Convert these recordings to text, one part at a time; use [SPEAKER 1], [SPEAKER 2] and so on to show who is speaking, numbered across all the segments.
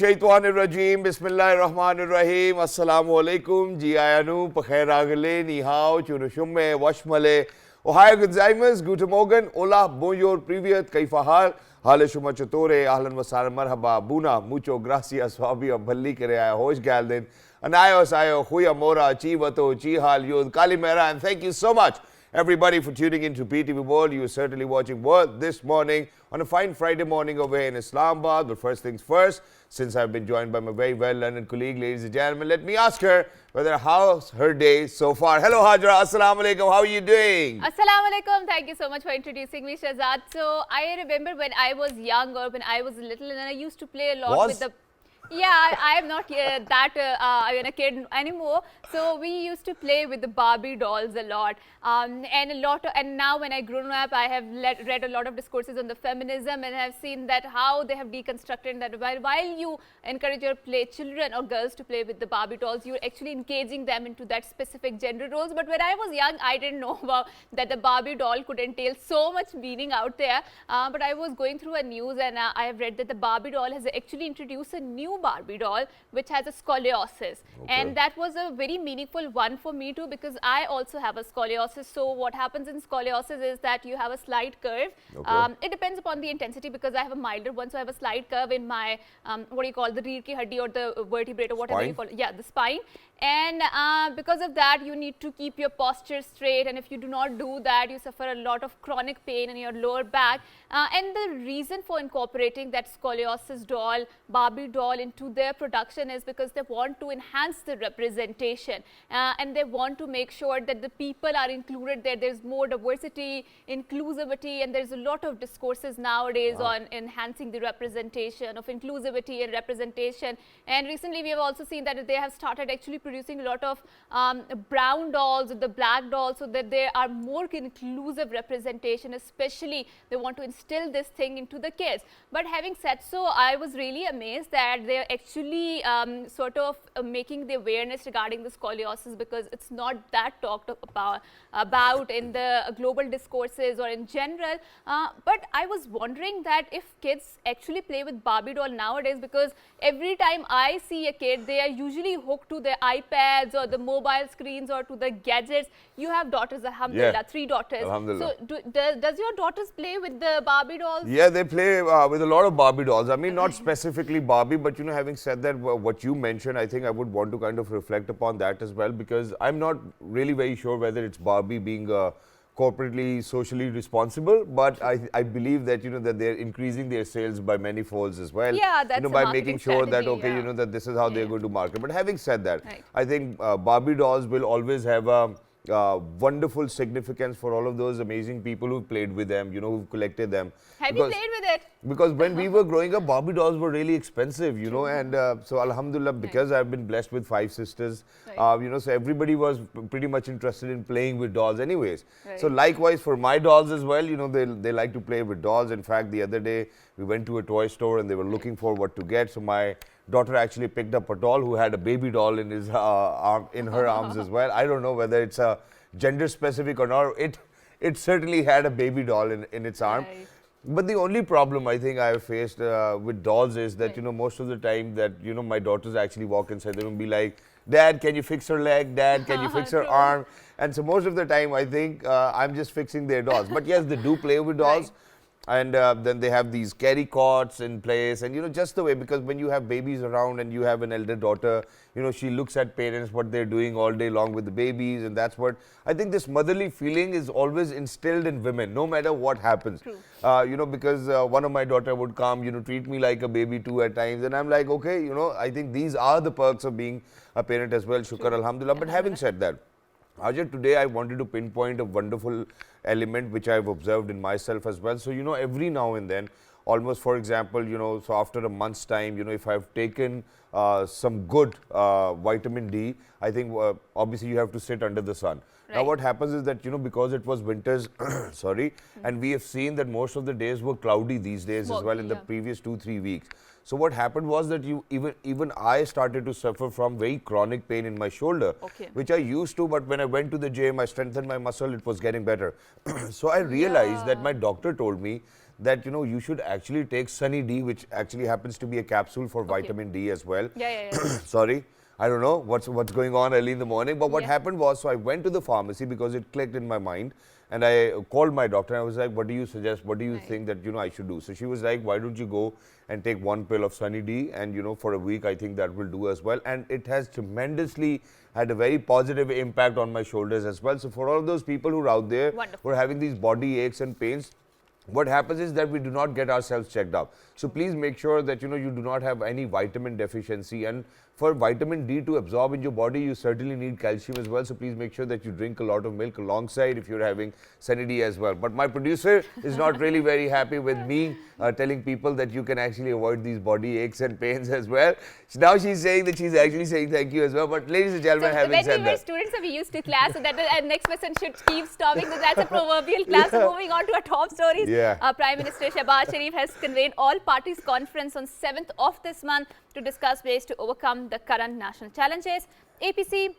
[SPEAKER 1] Shaitanirrajim, Bismillahirrahmanirrahim, Assalamu alaikum, Jiayanu, Pakhairagale, Nihao, Chunushumme, Washmale, Ohio Gonzaimas, Guten Morgen, Hola, Bonjour, Privyat, Kaifahal, Hale Shuma Chatore, Ahlan Wasala Marhaba, Buna, Mucho Gracias, Fabi, Bhalli Kare, Hosh Galden, Anayos Ayo, Huya Mora, Chivato, Chihal, Yud, Kalimera, and thank you so much, everybody, for tuning in to PTV World. You are certainly watching World this morning on a fine Friday morning over here in Islamabad. But first things first, since I've been joined by my very well-learned colleague, ladies and gentlemen, let me ask her whether how's her day so far. Hello, Hajra. Assalamu alaikum. How are you doing?
[SPEAKER 2] Assalamu alaikum. Thank you so much for introducing me, Shahzad. So, I remember when I was young or when I was little and I used to play a lot with the... Yeah, I am not a kid anymore. So we used to play with the Barbie dolls a lot, and now when I grown up, I have read a lot of discourses on the feminism and have seen that how they have deconstructed that while you encourage your children or girls to play with the Barbie dolls, you're actually engaging them into that specific gender roles. But when I was young, I didn't know about that the Barbie doll could entail so much meaning out there. But I was going through a news and I have read that the Barbie doll has actually introduced a new Barbie doll which has a scoliosis, and that was a very meaningful one for me too, because I also have a scoliosis. So what happens in scoliosis is that you have a slight curve. It depends upon the intensity, because I have a milder one, so I have a slight curve in my what do you call the rear ki haddi or the vertebrae or whatever you call it. Yeah, the spine. And because of that, you need to keep your posture straight, and if you do not do that, you suffer a lot of chronic pain in your lower back. And the reason for incorporating that scoliosis doll, Barbie doll, into their production is because they want to enhance the representation, and they want to make sure that the people are included there. There's more diversity, inclusivity, and there's a lot of discourses nowadays on enhancing the representation of inclusivity and representation. And recently, we have also seen that they have started actually producing a lot of brown dolls, the black dolls, so that there are more inclusive representation. Especially, they want to instill this thing into the kids. But having said so, I was really amazed that they're actually sort of making the awareness regarding the scoliosis, because it's not that talked about in the global discourses or in general. But I was wondering that if kids actually play with Barbie doll nowadays, because every time I see a kid, they are usually hooked to their iPads or the mobile screens or to the gadgets. You have daughters, alhamdulillah, 3 daughters.
[SPEAKER 1] Alhamdulillah.
[SPEAKER 2] So does your daughters play with the Barbie dolls?
[SPEAKER 1] Yeah, they play with a lot of Barbie dolls. I mean, not specifically Barbie, but you know, having said that, what you mentioned, I think I would want to kind of reflect upon that as well, because I'm not really very sure whether it's Barbie being corporately, socially responsible, but I believe that, you know, that they're increasing their sales by many folds as well.
[SPEAKER 2] Yeah, that's,
[SPEAKER 1] you know, by making sure that, okay, you know, that this is how they're going to market. But having said that, I think Barbie dolls will always have a wonderful significance for all of those amazing people who played with them, you know, who collected them.
[SPEAKER 2] Have you played with it?
[SPEAKER 1] Because when we were growing up, Barbie dolls were really expensive, you know, and so alhamdulillah, because I've been blessed with 5 sisters, you know, so everybody was pretty much interested in playing with dolls anyways. So likewise for my dolls as well, you know, they like to play with dolls. In fact, the other day we went to a toy store and they were looking for what to get. So my daughter actually picked up a doll who had a baby doll in his in her arms as well. I don't know whether it's a gender specific or not. It certainly had a baby doll in its arm. But the only problem I think I have faced with dolls is that, you know, most of the time that, you know, my daughters actually walk inside, they will be like, Dad, can you fix her leg? Dad, can you fix her arm? And so most of the time I think I'm just fixing their dolls. But yes, they do play with dolls. And then they have these carry cots in place, and you know, just the way, because when you have babies around and you have an elder daughter, you know, she looks at parents, what they're doing all day long with the babies, and that's what I think this motherly feeling is always instilled in women, no matter what happens. You know, because one of my daughter would come, you know, treat me like a baby too at times, and I'm like, okay, you know, I think these are the perks of being a parent as well. Shukr, alhamdulillah. But having said that, Ajay, today I wanted to pinpoint a wonderful element which I've observed in myself as well. So, you know, every now and then, almost for example, you know, so after a month's time, you know, if I've taken some good vitamin D, I think obviously you have to sit under the sun. Now what happens is that, you know, because it was winters, sorry, and we have seen that most of the days were cloudy these days as well in the previous 2-3 weeks. So what happened was that even I started to suffer from very chronic pain in my shoulder, which I used to, but when I went to the gym, I strengthened my muscle, it was getting better. So I realized that my doctor told me that, you know, you should actually take Sunny D, which actually happens to be a capsule for vitamin D as well.
[SPEAKER 2] Yeah.
[SPEAKER 1] Sorry. I don't know what's going on early in the morning, but what
[SPEAKER 2] Yeah.
[SPEAKER 1] happened was, so I went to the pharmacy because it clicked in my mind, and I called my doctor and I was like, what do you suggest? What do you think that, you know, I should do? So she was like, why don't you go and take 1 pill of Sunny D, and, you know, for a week, I think that will do as well. And it has tremendously had a very positive impact on my shoulders as well. So for all of those people who are out there who are having these body aches and pains, what happens is that we do not get ourselves checked up. So please make sure that, you know, you do not have any vitamin deficiency. And for vitamin D to absorb in your body, you certainly need calcium as well. So please make sure that you drink a lot of milk alongside if you're having Sunny D as well. But my producer is not really very happy with me telling people that you can actually avoid these body aches and pains as well. Now she's saying that she's actually saying thank you as well. But ladies and gentlemen,
[SPEAKER 2] so
[SPEAKER 1] having said
[SPEAKER 2] when we were
[SPEAKER 1] that,
[SPEAKER 2] students, we used to class, so that the next person should keep stopping. So that's a proverbial class. So moving on to our top stories. Prime Minister Shehbaz Sharif has convened all parties conference on 7th of this month to discuss ways to overcome the current national challenges. APC,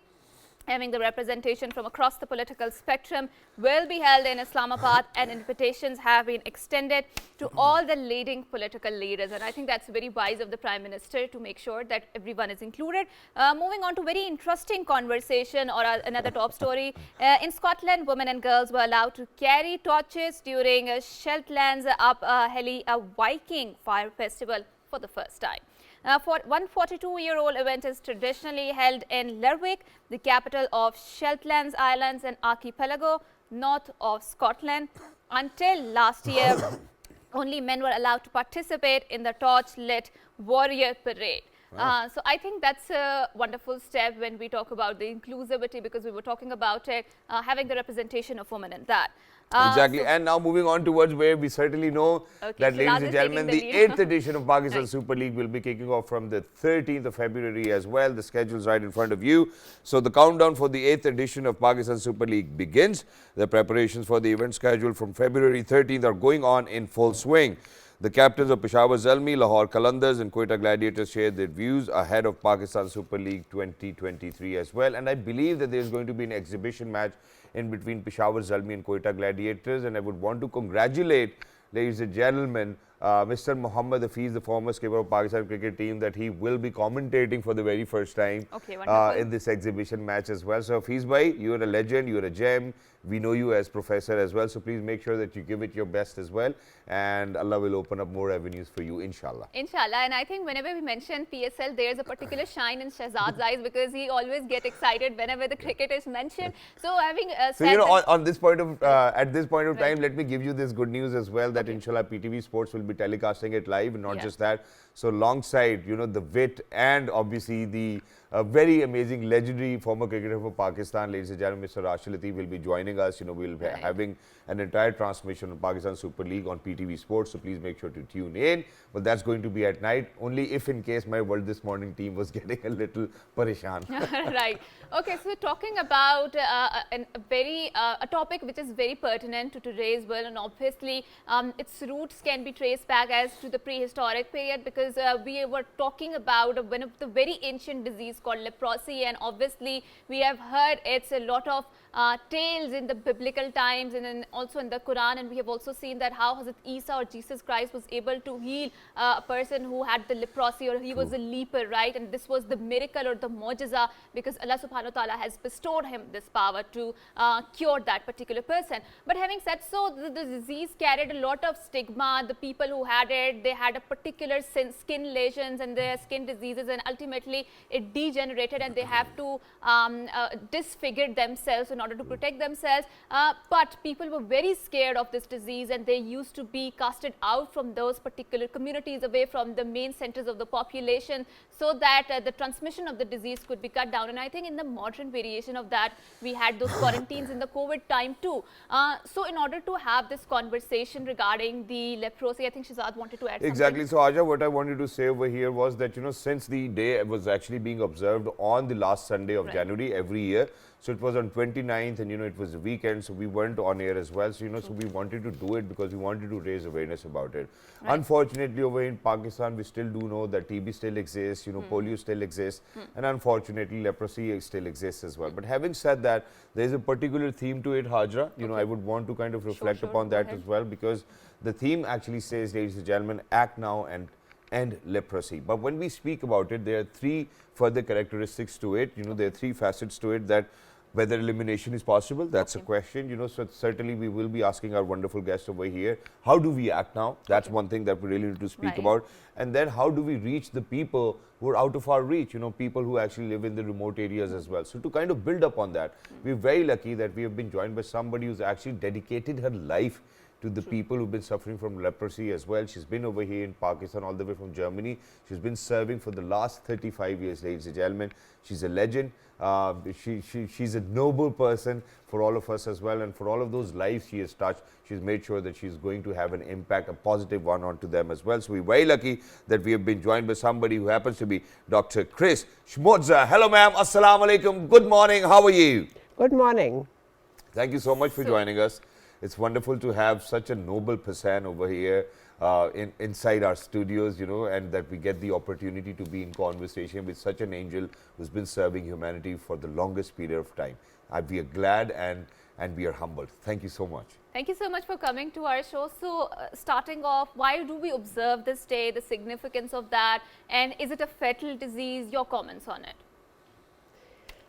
[SPEAKER 2] having the representation from across the political spectrum, will be held in Islamabad, and invitations have been extended to all the leading political leaders. And I think that's very wise of the Prime Minister to make sure that everyone is included. Moving on to very interesting conversation or another top story. In Scotland, women and girls were allowed to carry torches during Shetland's Up Heli Viking Fire Festival for the first time. For 142-year-old event is traditionally held in Lerwick, the capital of Shetland Islands and archipelago, north of Scotland. Until last year, only men were allowed to participate in the torch-lit warrior parade. So I think that's a wonderful step when we talk about the inclusivity, because we were talking about it, having the representation of women in that.
[SPEAKER 1] Exactly. And now moving on towards where we certainly know that, ladies and gentlemen, the 8th edition of Pakistan Super League will be kicking off from the 13th of February as well. The schedule is right in front of you. So the countdown for the 8th edition of Pakistan Super League begins. The preparations for the event schedule from February 13th are going on in full swing. The captains of Peshawar Zalmi, Lahore Qalandars and Quetta Gladiators shared their views ahead of Pakistan Super League 2023 as well. And I believe that there is going to be an exhibition match in between Peshawar Zalmi and Quetta Gladiators. And I would want to congratulate, ladies and gentlemen, Mr. Mohammad Hafiz, the former skipper of Pakistan cricket team, that he will be commentating for the very first time in this exhibition match as well. So Hafiz bhai, you are a legend, you are a gem. We know you as professor as well. So please make sure that you give it your best as well. And Allah will open up more avenues for you, inshallah.
[SPEAKER 2] Inshallah. And I think whenever we mention PSL, there's a particular shine in Shehzad's eyes, because he always gets excited whenever the cricket is mentioned. So having
[SPEAKER 1] so, you know, on this point of, at this point of time, let me give you this good news as well, that inshallah PTV Sports will be telecasting it live, and not just that. So alongside, you know, the wit and obviously the very amazing, legendary former cricketer for Pakistan, ladies and gentlemen, Mr. Rashid Latif will be joining us. You know, we'll be having an entire transmission of Pakistan Super League on PTV Sports. So please make sure to tune in. But that's going to be at night, only if in case my World This Morning team was getting a little pareshan.
[SPEAKER 2] Right. Okay, so talking about a topic which is very pertinent to today's world, and obviously its roots can be traced back as to the prehistoric period, because we were talking about one of the very ancient disease called leprosy, and obviously we have heard it's a lot of tales in the biblical times and then also in the Quran, and we have also seen that how Hazrat Isa or Jesus Christ was able to heal a person who had the leprosy, or he was a leper, right? And this was the miracle or the mu'jiza, because Allah subhanahu wa ta'ala has bestowed him this power to cure that particular person. But having said so, the disease carried a lot of stigma. The people who had it, they had a particular skin lesions and their skin diseases, and ultimately it degenerated and they have to disfigure themselves in order to protect themselves. But people were very scared of this disease, and they used to be casted out from those particular communities, away from the main centers of the population, so that the transmission of the disease could be cut down. And I think in the modern variation of that, we had those quarantines in the COVID time too. So in order to have this conversation regarding the leprosy, I think Shehzad wanted to add
[SPEAKER 1] something. So Aja, what I wanted to say over here was that, you know, since the day was actually being observed on the last Sunday of January every year, So it was on 29th, and it was a weekend, so we weren't on air as well. So so we wanted to do it because we wanted to raise awareness about it. Right. Unfortunately, over in Pakistan, we still do know that TB still exists, polio still exists, and unfortunately, leprosy still exists as well. But having said that, there is a particular theme to it, Hajra. I would want to kind of reflect upon that as well, because the theme actually says, ladies and gentlemen, act now and end leprosy. But when we speak about it, there are three further characteristics to it. There are three facets to it, that whether elimination is possible, that's a question. So certainly we will be asking our wonderful guests over here, how do we act now? That's one thing that we really need to speak about. And then how do we reach the people who are out of our reach, people who actually live in the remote areas as well. So to kind of build up on that, we're very lucky that we have been joined by somebody who's actually dedicated her life to the people who've been suffering from leprosy as well. She's been over here in Pakistan, all the way from Germany. She's been serving for the last 35 years, ladies and gentlemen. She's a legend. She's a noble person for all of us as well, and for all of those lives she has touched, she's made sure that she's going to have an impact, a positive one onto them as well. So we're very lucky that we have been joined by somebody who happens to be Dr. Chris Shmodza. Hello ma'am, assalamu alaikum, good morning, how are you?
[SPEAKER 3] Good morning.
[SPEAKER 1] Thank you so much for joining us. It's wonderful to have such a noble person over here inside our studios, and that we get the opportunity to be in conversation with such an angel who's been serving humanity for the longest period of time. We are glad and we are humbled. Thank you so much.
[SPEAKER 2] Thank you so much for coming to our show. So starting off, why do we observe this day, the significance of that, and is it a fatal disease? Your comments on it.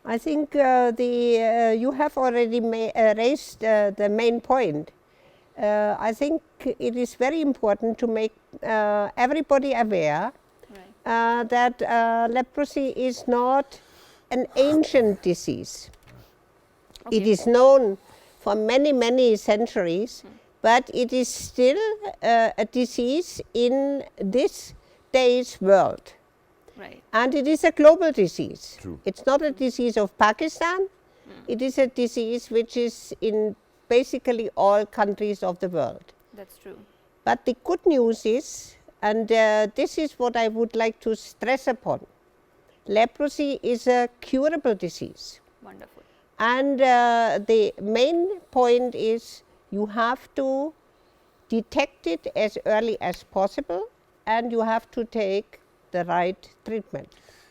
[SPEAKER 3] I think you have already raised the main point. I think it is very important to make everybody aware that leprosy is not an ancient disease. It is known for many, many centuries, but it is still a disease in this day's world.
[SPEAKER 2] Right.
[SPEAKER 3] And it is a global disease.
[SPEAKER 1] True.
[SPEAKER 3] It's not a disease of Pakistan. It is a disease which is in basically all countries of the world.
[SPEAKER 2] That's true.
[SPEAKER 3] But the good news is, and this is what I would like to stress upon, leprosy is a curable disease.
[SPEAKER 2] Wonderful.
[SPEAKER 3] And the main point is you have to detect it as early as possible, and you have to take the right treatment.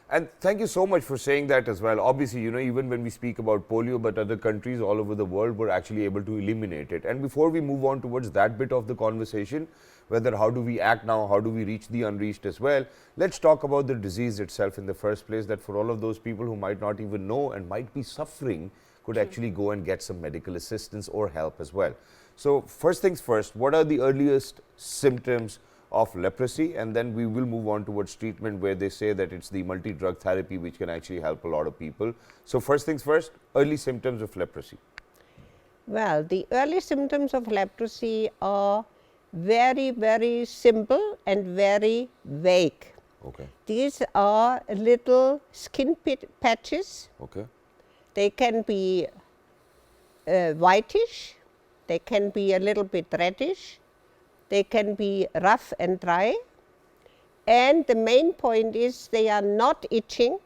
[SPEAKER 1] And thank you so much for saying that as well. Obviously, even when we speak about polio, but other countries all over the world were actually able to eliminate it. And before we move on towards that bit of the conversation, whether how do we act now, how do we reach the unreached as well, let's talk about the disease itself in the first place, that for all of those people who might not even know and might be suffering could actually go and get some medical assistance or help as well. So first things first, what are the earliest symptoms of leprosy? And then we will move on towards treatment, where they say that it's the multi-drug therapy which can actually help a lot of people. So first things first, early symptoms of leprosy.
[SPEAKER 3] Well, the early symptoms of leprosy are very, very simple and very vague.
[SPEAKER 1] Okay.
[SPEAKER 3] These are little skin patches.
[SPEAKER 1] Okay.
[SPEAKER 3] They can be whitish, they can be a little bit reddish, they can be rough and dry, and the main point is they are not itching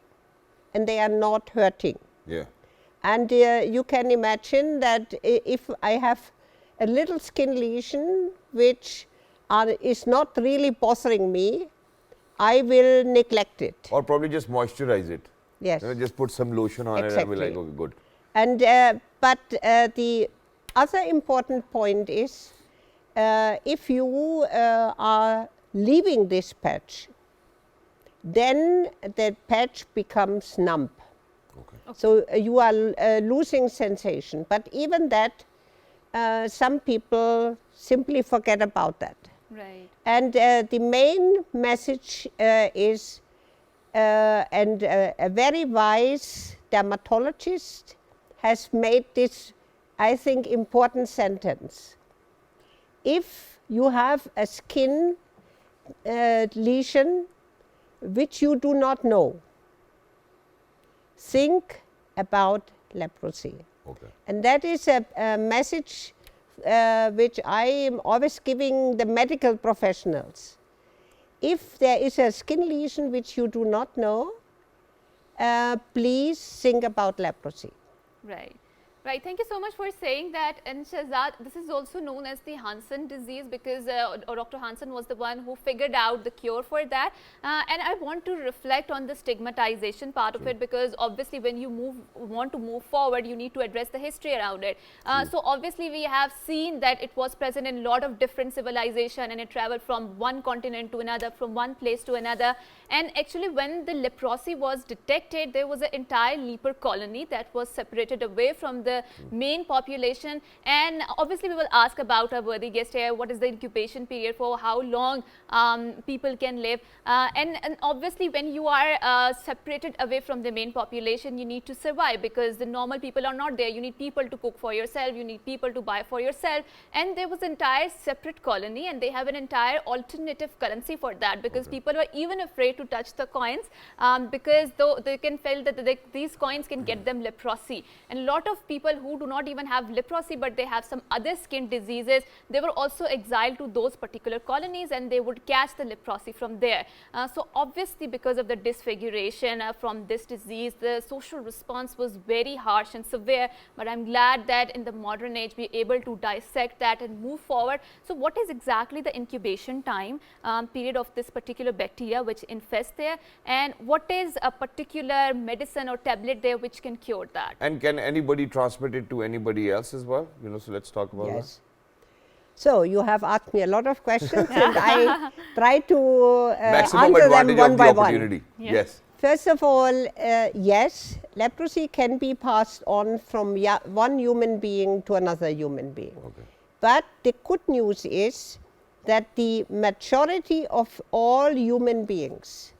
[SPEAKER 3] and they are not hurting.
[SPEAKER 1] Yeah.
[SPEAKER 3] And you can imagine that if I have a little skin lesion which is not really bothering me, I will neglect it.
[SPEAKER 1] Or probably just moisturize it.
[SPEAKER 3] Yes.
[SPEAKER 1] Just put some lotion on it and be like, okay, good.
[SPEAKER 3] And but the other important point is, if you are leaving this patch, then the patch becomes numb.
[SPEAKER 1] Okay.
[SPEAKER 3] So you are losing sensation. But even that, some people simply forget about that.
[SPEAKER 2] Right.
[SPEAKER 3] And the main message is, and a very wise dermatologist has made this, I think, important sentence. If you have a skin lesion which you do not know, think about leprosy.
[SPEAKER 1] Okay.
[SPEAKER 3] And that is a message which I am always giving the medical professionals. If there is a skin lesion which you do not know, please think about leprosy.
[SPEAKER 2] Right. Right. Thank you so much for saying that. And Shahzad, this is also known as the Hansen disease because Dr. Hansen was the one who figured out the cure for that. And I want to reflect on the stigmatization part of it, because obviously when you want to move forward, you need to address the history around it. So obviously we have seen that it was present in a lot of different civilization, and it traveled from one continent to another, from one place to another. And actually when the leprosy was detected, there was an entire leper colony that was separated away from the main population. And obviously we will ask about our worthy guest here, what is the incubation period, for how long people can live, and obviously when you are separated away from the main population, you need to survive, because the normal people are not there. You need people to cook for yourself, you need people to buy for yourself, and there was entire separate colony, and they have an entire alternative currency for that, because people were even afraid to touch the coins, because though they can feel that these coins can get them leprosy. And a lot of people who do not even have leprosy, but they have some other skin diseases, they were also exiled to those particular colonies, and they would catch the leprosy from there. So obviously because of the disfiguration from this disease, the social response was very harsh and severe, but I'm glad that in the modern age we're able to dissect that and move forward. So what is exactly the incubation time period of this particular bacteria which infests there, and what is a particular medicine or tablet there which can cure that?
[SPEAKER 1] And can anybody transmit it to anybody else as well? So let's talk about
[SPEAKER 3] Yes. So you have asked me a lot of questions, and I try to answer them one by one.
[SPEAKER 1] Yes.
[SPEAKER 3] First of all, yes, leprosy can be passed on from one human being to another human being.
[SPEAKER 1] Okay.
[SPEAKER 3] But the good news is that the majority of all human beings,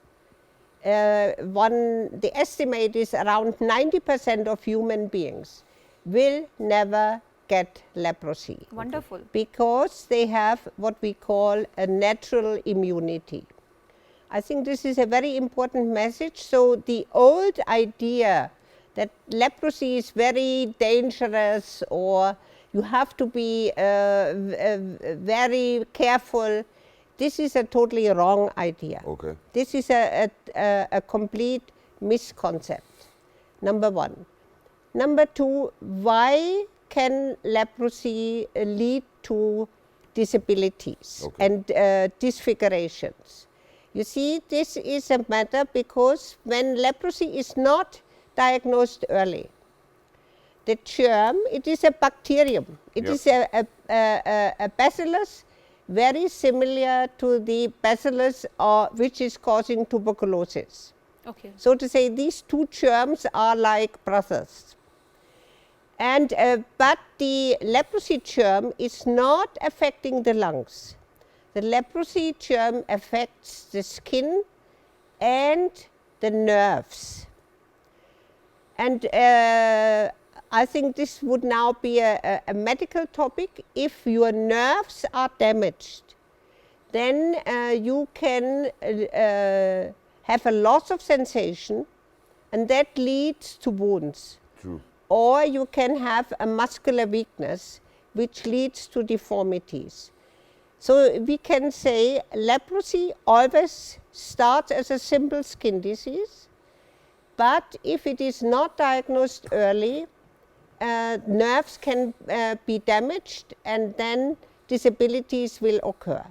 [SPEAKER 3] the estimate is around 90% of human beings will never get leprosy.
[SPEAKER 2] Wonderful.
[SPEAKER 3] Because they have what we call a natural immunity. I think this is a very important message. So the old idea that leprosy is very dangerous, or you have to be very careful, this is a totally wrong idea.
[SPEAKER 1] Okay.
[SPEAKER 3] This is a complete misconcept, number one. Number two, why can leprosy lead to disabilities and disfigurations? You see, this is a matter because when leprosy is not diagnosed early, the germ, it is a bacterium. It is a bacillus very similar to the bacillus which is causing tuberculosis.
[SPEAKER 2] Okay.
[SPEAKER 3] So to say, these two germs are like brothers. And but the leprosy germ is not affecting the lungs. The leprosy germ affects the skin and the nerves. And I think this would now be a medical topic. If your nerves are damaged, then you can have a loss of sensation, and that leads to wounds.
[SPEAKER 1] True.
[SPEAKER 3] Or you can have a muscular weakness, which leads to deformities. So we can say leprosy always starts as a simple skin disease, but if it is not diagnosed early, nerves can be damaged, and then disabilities will occur.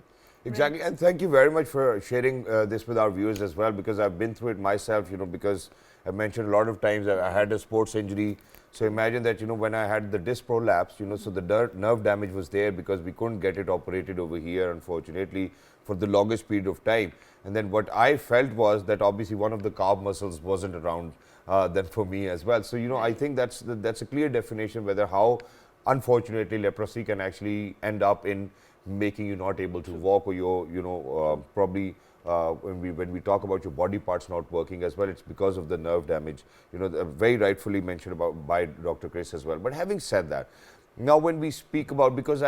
[SPEAKER 1] Exactly, and thank you very much for sharing this with our viewers as well, because I've been through it myself, because I mentioned a lot of times I had a sports injury. So imagine that, when I had the disc prolapse, so the nerve damage was there because we couldn't get it operated over here, unfortunately, for the longest period of time. And then what I felt was that obviously one of the calf muscles wasn't around then for me as well. So, I think that's a clear definition whether how unfortunately leprosy can actually end up in making you not able to walk, or you're, probably when we talk about your body parts not working as well, it's because of the nerve damage, very rightfully mentioned about by Dr. Chris as well. But having said that, now when we speak about, because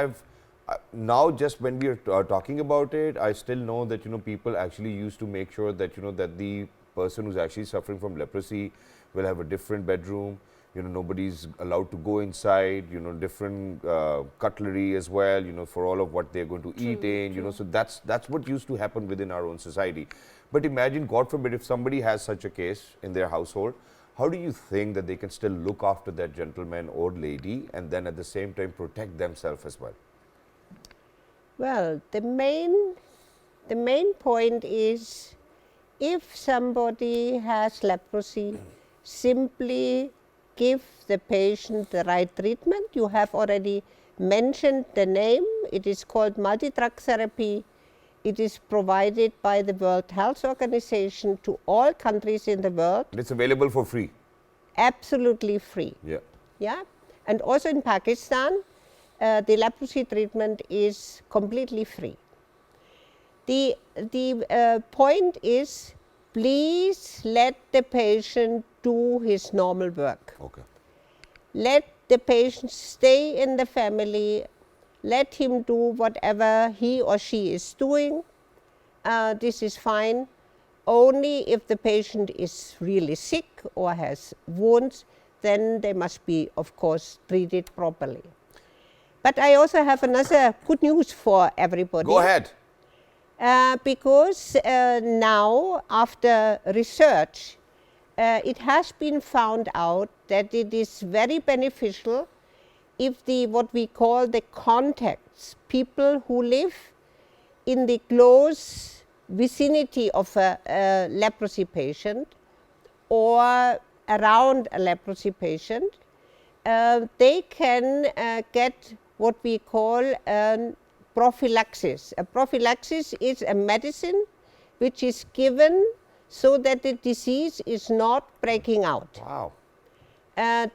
[SPEAKER 1] now just when we are talking about it, I still know that, people actually used to make sure that, that the person who's actually suffering from leprosy will have a different bedroom. Nobody's allowed to go inside, different cutlery as well, for all of what they're going to eat in, so that's what used to happen within our own society. But imagine, God forbid, if somebody has such a case in their household, how do you think that they can still look after that gentleman or lady and then at the same time protect themselves as well?
[SPEAKER 3] Well, the main point is, if somebody has leprosy, simply give the patient the right treatment. You have already mentioned the name. It is called multi-drug therapy. It is provided by the World Health Organization to all countries in the world.
[SPEAKER 1] And it's available for free?
[SPEAKER 3] Absolutely free.
[SPEAKER 1] Yeah.
[SPEAKER 3] Yeah. And also in Pakistan, the leprosy treatment is completely free. The point is, please let the patient do his normal work.
[SPEAKER 1] Okay.
[SPEAKER 3] Let the patient stay in the family. Let him do whatever he or she is doing. This is fine. Only if the patient is really sick or has wounds, then they must be, of course, treated properly. But I also have another good news for everybody.
[SPEAKER 1] Go ahead.
[SPEAKER 3] Because now, after research, it has been found out that it is very beneficial if what we call the contacts, people who live in the close vicinity of a leprosy patient or around a leprosy patient, they can get what we call prophylaxis. A prophylaxis is a medicine which is given so that the disease is not breaking out.
[SPEAKER 1] Wow.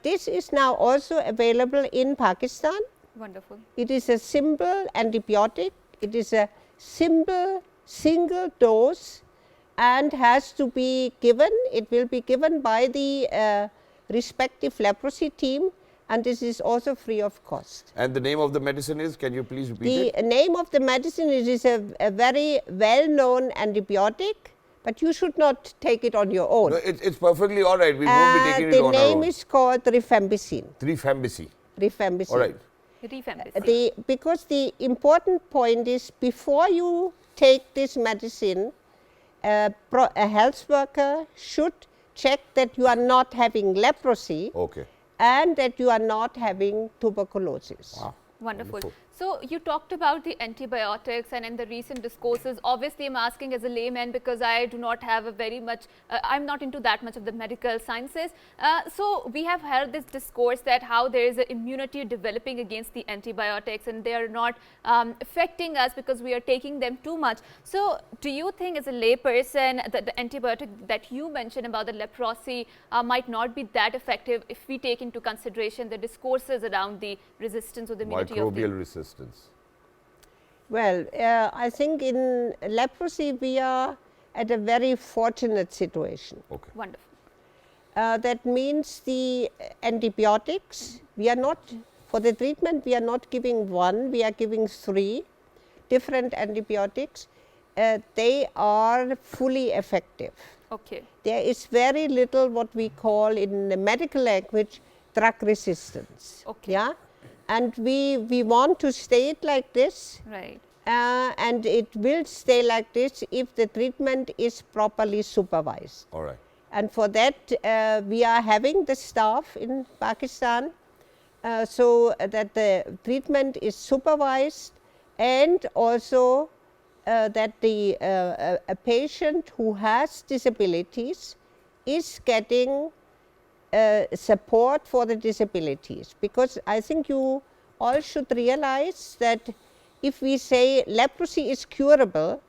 [SPEAKER 3] This is now also available in Pakistan.
[SPEAKER 2] Wonderful.
[SPEAKER 3] It is a simple antibiotic. It is a simple single dose and has to be given. It will be given by the respective leprosy team, and this is also free of cost.
[SPEAKER 1] And the name of the medicine is, can you please repeat it?
[SPEAKER 3] The name of the medicine is a very well-known antibiotic, but you should not take it on your own.
[SPEAKER 1] No, it's perfectly all right. We won't be taking it on our own.
[SPEAKER 3] The name is called rifampicin.
[SPEAKER 1] Rifampicin.
[SPEAKER 3] Rifampicin.
[SPEAKER 1] All right.
[SPEAKER 3] Because the important point is, before you take this medicine, a health worker should check that you are not having leprosy.
[SPEAKER 1] Okay.
[SPEAKER 3] And that you are not having tuberculosis.
[SPEAKER 1] Wow.
[SPEAKER 2] Wonderful. So you talked about the antibiotics, and in the recent discourses, obviously I'm asking as a layman because I do not have a very much, I'm not into that much of the medical sciences. So we have heard this discourse that how there is an immunity developing against the antibiotics and they are not affecting us because we are taking them too much. So do you think as a layperson that the antibiotic that you mentioned about the leprosy might not be that effective if we take into consideration the discourses around the resistance or the immunity of the
[SPEAKER 1] microbial resistance?
[SPEAKER 3] Well, I think in leprosy we are at a very fortunate situation.
[SPEAKER 1] Okay.
[SPEAKER 2] Wonderful.
[SPEAKER 3] That means the antibiotics, we are not, for the treatment we are not giving one, we are giving 3 different antibiotics. They are fully effective.
[SPEAKER 2] Okay.
[SPEAKER 3] There is very little what we call in the medical language drug resistance.
[SPEAKER 2] Okay.
[SPEAKER 3] Yeah? And we want to stay it like this.
[SPEAKER 2] Right.
[SPEAKER 3] And it will stay like this if the treatment is properly supervised.
[SPEAKER 1] All right.
[SPEAKER 3] And for that, we are having the staff in Pakistan so that the treatment is supervised, and also that a patient who has disabilities is getting support for the disabilities. Because I think you all should realize that if we say leprosy is curable,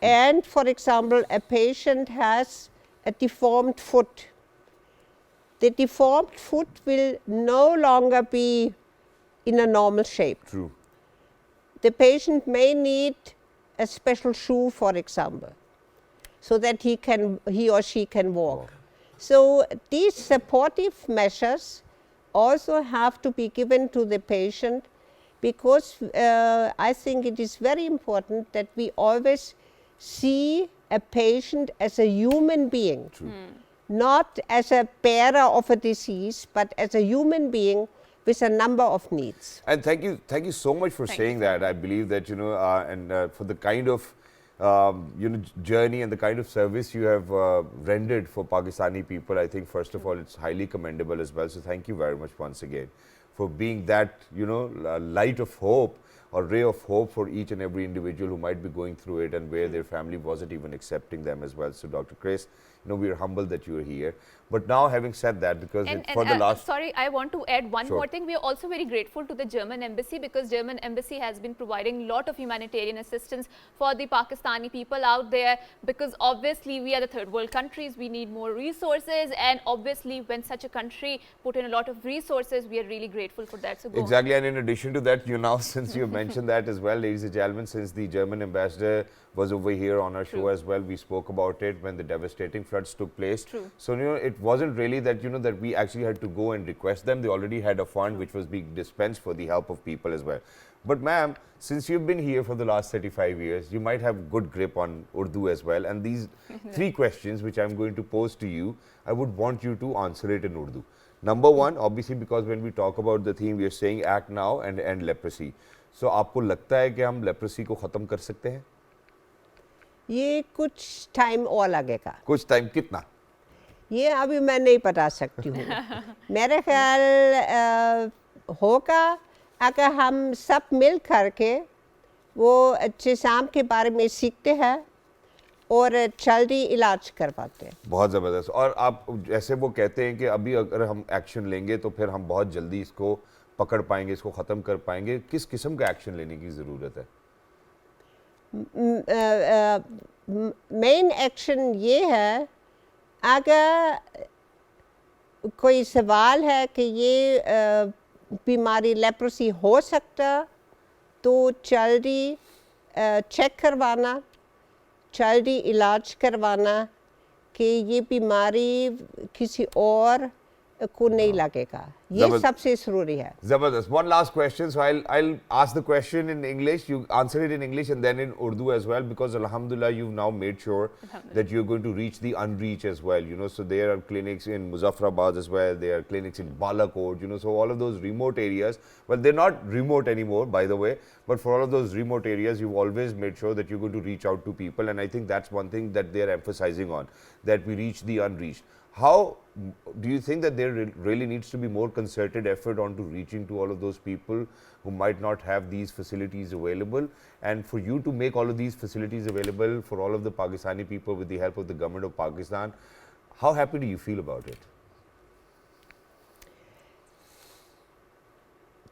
[SPEAKER 3] and for example a patient has a deformed foot, the deformed foot will no longer be in a normal shape.
[SPEAKER 1] True.
[SPEAKER 3] The patient may need a special shoe, for example, so that he or she can walk. So these supportive measures also have to be given to the patient, because I think it is very important that we always see a patient as a human being, not as a bearer of a disease, but as a human being with a number of needs.
[SPEAKER 1] And thank you so much for saying that. I believe that, you know, for the kind of journey and the kind of service you have rendered for Pakistani people, I think first of all it's highly commendable as well. So thank you very much once again for being that light of hope or ray of hope for each and every individual who might be going through it and where their family wasn't even accepting them as well. So Dr. Chris, we are humbled that you are here. But now, having said that, because for the last...
[SPEAKER 2] Sorry, I want to add one more thing. We are also very grateful to the German embassy, because German embassy has been providing a lot of humanitarian assistance for the Pakistani people out there, because obviously we are the third world countries, we need more resources, and obviously when such a country put in a lot of resources, we are really grateful for that. So
[SPEAKER 1] exactly, and in addition to that, since you mentioned that as well, ladies and gentlemen, since the German ambassador was over here on our show as well, we spoke about it when the devastating floods took place. So it wasn't really that that we actually had to go and request them. They already had a fund which was being dispensed for the help of people as well. But ma'am, since you've been here for the last 35 years, you might have good grip on Urdu as well, and these 3 questions which I'm going to pose to you, I would want you to answer it in Urdu. Number 1, obviously, because when we talk about the theme, we are saying act now and end leprosy. So आपको लगता है कि हम leprosy को खत्म कर सकते हैं?
[SPEAKER 3] ये कुछ टाइम और लगेगा।
[SPEAKER 1] कुछ टाइम कितना?
[SPEAKER 3] ये अभी मैं नहीं बता सकती हूँ। मेरे ख्याल होगा अगर हम सब मिल करके वो जिस्म के बारे में सीखते हैं और जल्दी इलाज करवाते हैं।
[SPEAKER 1] बहुत ज़बरदस्त। और आप जैसे वो कहते हैं कि अभी अगर हम एक्शन लेंगे तो फिर हम बहुत जल्दी इसको पकड़ पाएंगे, इसको ख़त्म कर पाएंगे। किस किस्म का एक्शन लेने की ज़रूरत है?
[SPEAKER 3] मेन एक्शन ये है, अगर कोई सवाल है कि ये बीमारी लेप्रोसी हो सकता, तो जल्दी चेक करवाना, जल्दी इलाज करवाना कि ये बीमारी किसी और को नहीं लगेगा, ये सबसे ज़रूरी है।
[SPEAKER 1] ज़बरदस्त। One last question, so I'll ask the question in English, you answer it in English and then in Urdu as well, because alhamdulillah you've now made sure that you're going to reach the unreached as well, so there are clinics in Muzaffarabad as well, there are clinics in Balakot, so all of those remote areas, well, they're not remote anymore, by the way, but for all of those remote areas, you've always made sure that you're going to reach out to people, and I think that's one thing that they're emphasizing on, that we reach the unreached. How do you think that there really needs to be more concerted effort onto reaching to all of those people who might not have these facilities available, and for you to make all of these facilities available for all of the Pakistani people with the help of the government of Pakistan? How happy do you feel about it?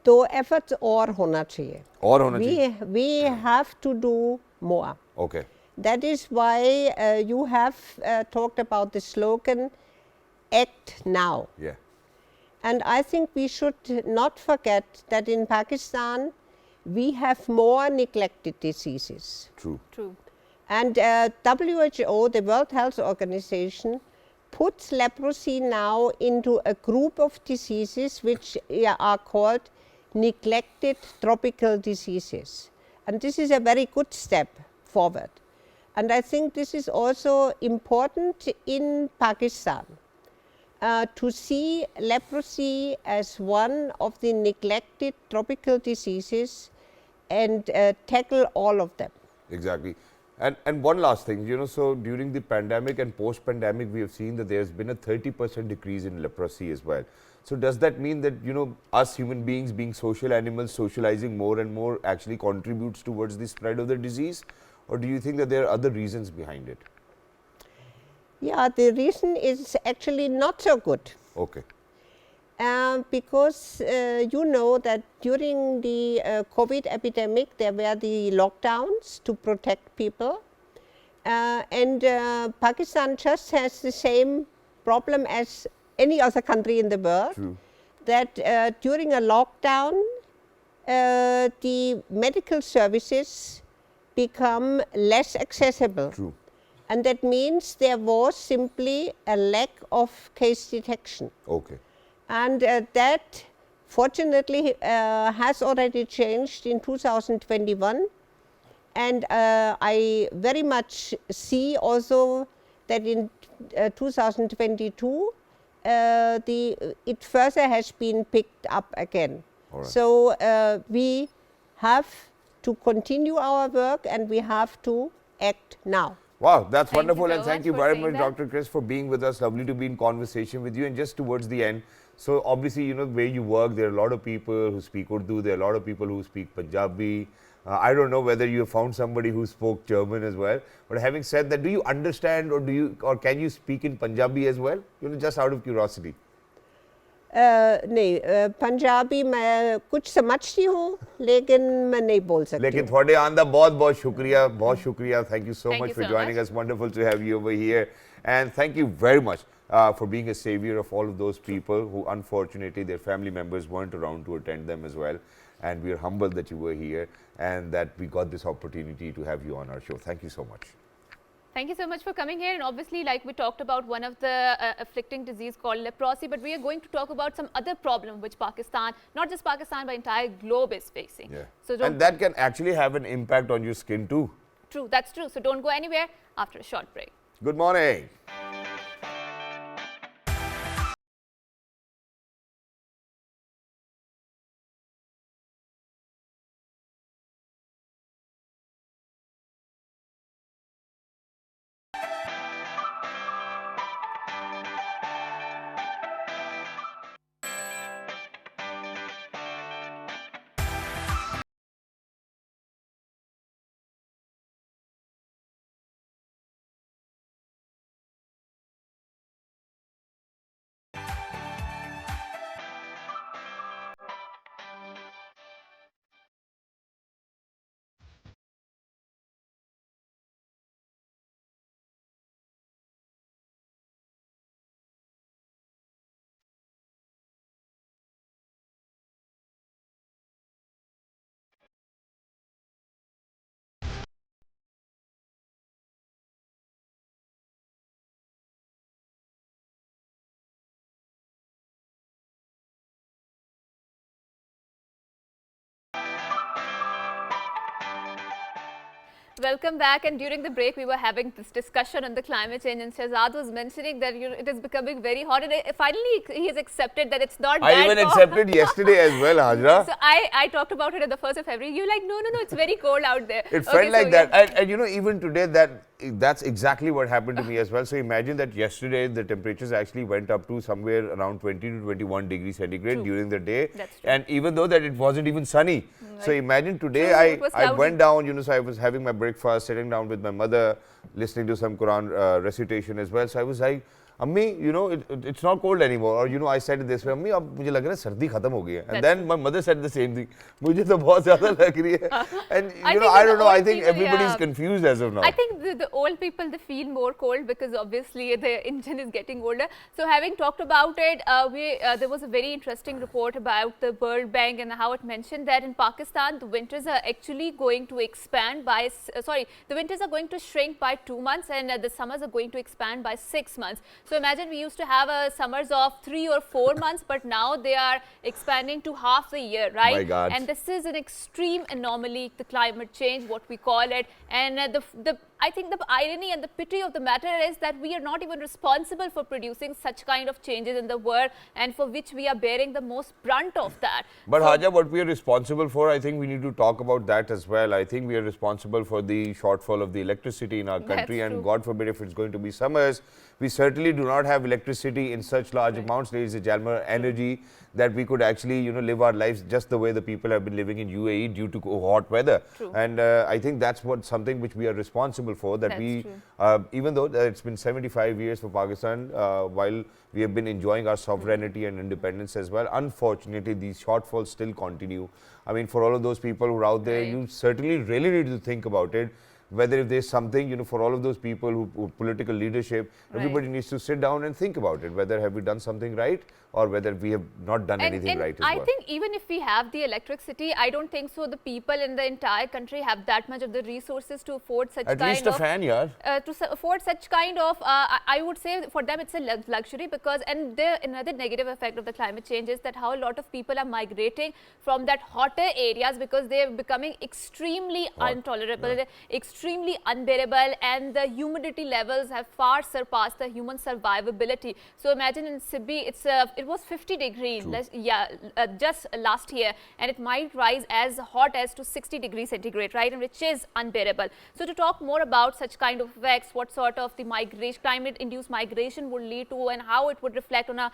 [SPEAKER 3] तो efforts और होना चाहिए।
[SPEAKER 1] और होना चाहिए।
[SPEAKER 3] We have to do more.
[SPEAKER 1] Okay.
[SPEAKER 3] That is why you have talked about the slogan, act now.
[SPEAKER 1] Yeah.
[SPEAKER 3] And I think we should not forget that in Pakistan, we have more neglected diseases.
[SPEAKER 1] True.
[SPEAKER 2] True.
[SPEAKER 3] And WHO, the World Health Organization, puts leprosy now into a group of diseases which are called neglected tropical diseases. And this is a very good step forward. And I think this is also important in Pakistan, to see leprosy as one of the neglected tropical diseases and tackle all of them.
[SPEAKER 1] Exactly. And one last thing, so during the pandemic and post-pandemic, we have seen that there's been a 30% decrease in leprosy as well. So does that mean that, us human beings being social animals, socializing more and more actually contributes towards the spread of the disease? Or do you think that there are other reasons behind it?
[SPEAKER 3] Yeah, the reason is actually not so good.
[SPEAKER 1] Okay.
[SPEAKER 3] Because you know that during the COVID epidemic, there were the lockdowns to protect people. And Pakistan just has the same problem as any other country in the world.
[SPEAKER 1] True.
[SPEAKER 3] That during a lockdown, the medical services become less accessible.
[SPEAKER 1] True.
[SPEAKER 3] And that means there was simply a lack of case detection.
[SPEAKER 1] Okay.
[SPEAKER 3] And that fortunately has already changed in 2021. And I very much see also that in 2022, it further has been picked up again.
[SPEAKER 1] All right.
[SPEAKER 3] So we have to continue our work, and we have to act now.
[SPEAKER 1] Wow, that's
[SPEAKER 2] Thank you
[SPEAKER 1] wonderful,
[SPEAKER 2] so
[SPEAKER 1] and thank
[SPEAKER 2] much
[SPEAKER 1] you
[SPEAKER 2] for
[SPEAKER 1] very
[SPEAKER 2] saying
[SPEAKER 1] much,
[SPEAKER 2] that.
[SPEAKER 1] Dr. Chris, for being with us. Lovely to be in conversation with you. And just towards the end, so obviously, you know, where you work, there are a lot of people who speak Urdu, there are a lot of people who speak Punjabi. I don't know whether you have found somebody who spoke German as well. But having said that, do you understand, or can you speak in Punjabi as well? You know, just out of curiosity.
[SPEAKER 3] नहीं, पंजाबी मैं कुछ समझती हूँ लेकिन मैं नहीं बोल सकती
[SPEAKER 1] लेकिन
[SPEAKER 3] हूँ.
[SPEAKER 1] थोड़े आंदा बहुत शुक्रिया. Thank you so
[SPEAKER 2] Thank
[SPEAKER 1] much
[SPEAKER 2] you
[SPEAKER 1] for
[SPEAKER 2] so
[SPEAKER 1] joining
[SPEAKER 2] much.
[SPEAKER 1] us. Wonderful to have you over here. And thank you very much for being a savior of all of those people who unfortunately their family members weren't around to attend them as well. And we are humbled that you were here and that we got this opportunity to have you on our show. Thank you so much.
[SPEAKER 2] Thank you so much for coming here. And obviously, like we talked about one of the afflicting disease called leprosy, but we are going to talk about some other problem which Pakistan, not just Pakistan, but entire globe is facing.
[SPEAKER 1] Yeah.
[SPEAKER 2] So
[SPEAKER 1] And that can actually have an impact on your skin too.
[SPEAKER 2] true, that's true. So don't go anywhere after a short break.
[SPEAKER 1] Good morning.
[SPEAKER 2] Welcome back. And during the break, we were having this discussion on the climate change, and Shahzad was mentioning that it is becoming very hot. And finally, he has accepted that it's not
[SPEAKER 1] I
[SPEAKER 2] that
[SPEAKER 1] even
[SPEAKER 2] hot.
[SPEAKER 1] accepted yesterday as well, Hajra.
[SPEAKER 2] So I talked about it on the 1st of February. You're like, no, it's very cold out there.
[SPEAKER 1] It felt like that. And you know, even today, that's exactly what happened to me as well. So imagine that yesterday the temperatures actually went up to somewhere around 20 to 21 degrees centigrade
[SPEAKER 2] True.
[SPEAKER 1] during the day.
[SPEAKER 2] That's true.
[SPEAKER 1] And even though that it wasn't even sunny. So imagine today
[SPEAKER 2] True, it was
[SPEAKER 1] I
[SPEAKER 2] cloudy.
[SPEAKER 1] went down, you know, so I was having my breakfast, sitting down with my mother, listening to some Quran recitation as well. So I was like, Ammi, you know, it's not cold anymore. Or, you know, I said it this way, Ammi, ab mujhe lag raha hai sardi khatam ho gayi hai. And then my mother said the same thing. Mujhe to bahut zyada lag rahi hai. And, you know, I don't know, I think everybody's confused as of now.
[SPEAKER 2] I think the old people, they feel more cold because obviously the engine is getting older. So having talked about it, there was a very interesting report about the World Bank and how it mentioned that in Pakistan, the winters are actually going to expand by, the winters are going to shrink by 2 months, and the summers are going to expand by 6 months. So imagine we used to have summers of 3 or 4 months, but now they are expanding to half the year, right?
[SPEAKER 1] My God.
[SPEAKER 2] And this is an extreme anomaly, the climate change, what we call it. And I think the irony and the pity of the matter is that we are not even responsible for producing such kind of changes in the world, and for which we are bearing the most brunt of that.
[SPEAKER 1] But Haja, what we are responsible for, I think we need to talk about that as well. I think we are responsible for the shortfall of the electricity in our country,
[SPEAKER 2] That's
[SPEAKER 1] and
[SPEAKER 2] true.
[SPEAKER 1] God forbid if it's going to be summers, we certainly do not have electricity in such large amounts, ladies and gentlemen, energy that we could actually, you know, live our lives just the way the people have been living in UAE due to hot weather.
[SPEAKER 2] True.
[SPEAKER 1] And I think that's something which we are responsible for, that
[SPEAKER 2] That's
[SPEAKER 1] we,
[SPEAKER 2] true.
[SPEAKER 1] even though it's been 75 years for Pakistan, while we have been enjoying our sovereignty and independence as well, unfortunately these shortfalls still continue. I mean, for all of those people who are out there,
[SPEAKER 2] Right.
[SPEAKER 1] you certainly really need to think about it. Whether if there's something, you know, for all of those people who political leadership, everybody needs to sit down and think about it. Whether have we done something right, or whether we have not done anything right as well.
[SPEAKER 2] I think even if we have the electricity, I don't think so the people in the entire country have that much of the resources to afford such
[SPEAKER 1] At
[SPEAKER 2] kind
[SPEAKER 1] least a
[SPEAKER 2] of
[SPEAKER 1] fan, yeah.
[SPEAKER 2] afford such kind of, I would say for them it's a luxury, because, and another negative effect of the climate change is that how a lot of people are migrating from that hotter areas because they are becoming extremely intolerable, extremely extremely unbearable, and the humidity levels have far surpassed the human survivability. So imagine in Sibbi, it was 50 degrees, just last year, and it might rise as hot as to 60 degrees centigrade, right, and which is unbearable. So to talk more about such kind of effects, what sort of the migration, climate-induced migration would lead to, and how it would reflect on a